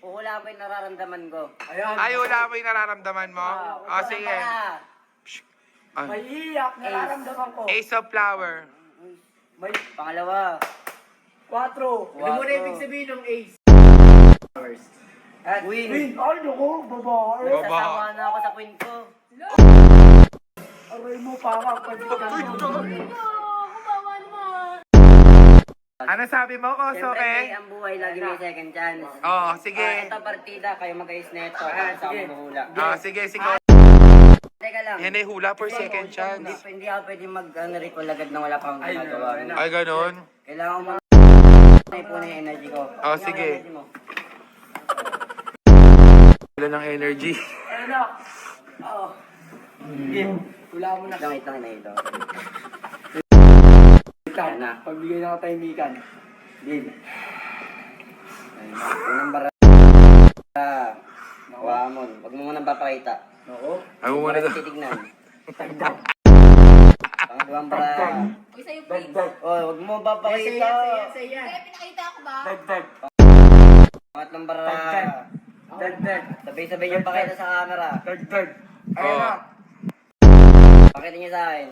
Wala ko yung nararamdaman ko. Ayan. Ay, wala mo yung nararamdaman mo? Sige. May iyak, nararamdaman ko. Ace of flower. May Pangalawa. 4. Hindi mo na ibig sabihin ng ace. At win. Win. Ay, naku, babae. Sasawa na ako sa queen ko. Aray mo, parang pagkakalimutan. Ano sabi mo, Siyempre, Kosoke? ang buhay lagi may second chance. Oo, sige. Ito partida, kayo mag-ayos na ito. Sa sige. maghula. Sige. Teka lang. Yan ay hula for second chance. Hindi ako pwede mag-recall agad na wala pang ginagawa. Ay, ganun. Kailangan mo na yung energy ko. Sige. Energy mo. Wala ng energy. Ayun na. Oo. Game. Wala mo na. Langit lang na ito. Ayan na. Pagbigay ng katahimikan. Game. Unang bara. Wamon. Huwag mo munang papakita. Oo. Ay, muna Para to. titignan. Tagdag. Pangalawang bara. Uy, sa'yo, please. Dagdag. Oh, huwag mo papakita. Say yan. Kaya pinakita ko ba? Dagdag. Pangatlong bara. Dagdag. Dagdag. Sabay-sabay yung pakita sa camera. Dagdag. Ayun na. Pakita niyo sa akin.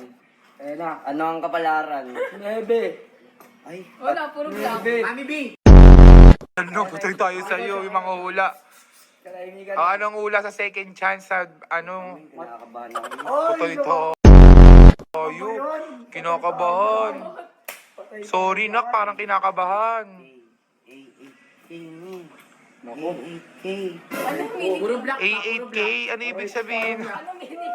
Ayun na. Ano ang kapalaran? 9. Ay, Wala, puro black. 9. Mami B. Ano, putay tayo sa'yo, yung mga hula. Katahimikan. Anong hula sa second chance sa ano? kinakabahan ako. Putay to. Tayo. Kinakabahan. Sorry, nak, parang kinakabahan. Naku. Anong meaning? Puro black. A8K, ano ibig sabihin? Anong meaning?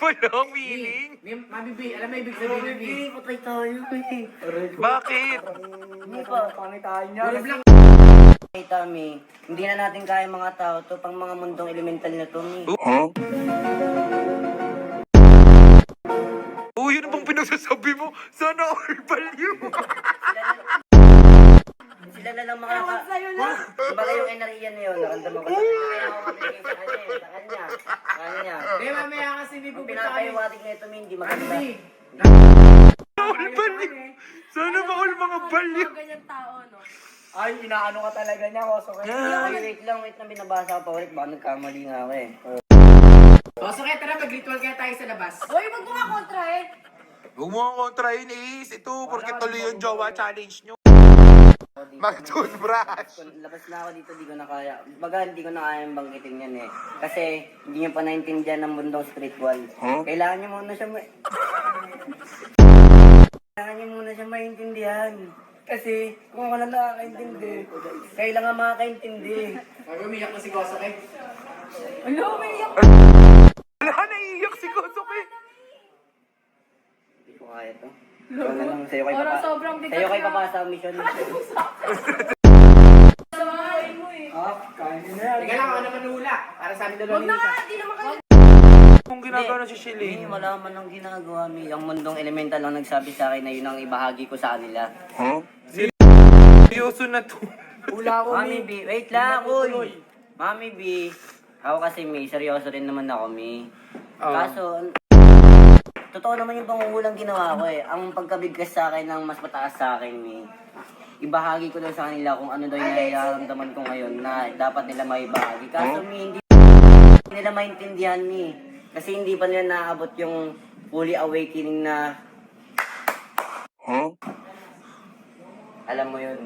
Walang meaning. Mami B, alam mo ibig sabihin ng B? Patay tayo. Bakit? Hindi pa. Pangitain niya. Puro black. Hey, Tommy, hindi na natin kaya mga tao to pang mga mundong elemental na to, Mi. Oh, yun bang pinagsasabi mo? Sana all value. Sila na lang makaka... Kumbaga yung enerhiya na yun, naramdaman ko sa kanya. Kaya ako mabigay sa kanya, sa kanya. Sa kanya. Hindi, mamaya kasi may Ang pupunta kami. pinapaiwatig na ito, Mi, hindi Mami maganda. B. All value. Sana ba all mga value? Mga ganyan tao, no? Ay, inaano ka talaga niya. Koso kayo. Ay, wait lang, binabasa ko pa ulit. Baka nagkamali nga ako eh. O, so kaya tara, mag-ritual kaya tayo sa labas. Uy, wag mo nga kontrahin. Huwag mo ang kontrahin, Ace. Ito, porque tuloy yung jowa challenge nyo. Mag-toothbrush. Labas na ako dito, di ko na kaya. Baga, hindi ko na kaya banggitin yan eh. Kasi, hindi niyo pa naintindihan ng mundong spiritual. Kailangan niyo muna siya Kailangan niyo muna siya maintindihan. Kasi, kung wala nakakaintindi, kailangan makakaintindi. Ay, umiyak na si Kosoke. Ano, umiiyak? Wala, naiiyak si Kosoke. Hindi ko kaya to. Ikaw na lang, sa'yo kayo Parang papasa. sobrang bigat Sa'yo kayo na. papasa ang mission. Sa bahay mo eh. Ah, kain niyo na yan. Teka lang, ako naman hula. Para sa amin dalawa Wag ni na Nika. nga, hindi naman kayo. Kung ginagawa na si Mi, Shilling. wala man ang ginagawa, Mi. Ang mundong elemental ang nagsabi sa akin na yun ang ibahagi ko sa kanila. Seryoso na to. Hula ko, Mami B, wait lang, uy! Mami B, ako kasi, Mi, seryoso rin naman ako, Mi. Kaso, totoo naman yung pangungulang ginawa ko eh. Ang pagkabigkas sa akin ng mas mataas sa akin, Mi. Ibahagi ko lang sa kanila kung ano daw yung nararamdaman ko ngayon na dapat nila maibahagi. Kaso, Mi, hindi nila maintindihan, Mi. Kasi hindi pa nila naabot yung fully awakening na... Alam mo yun.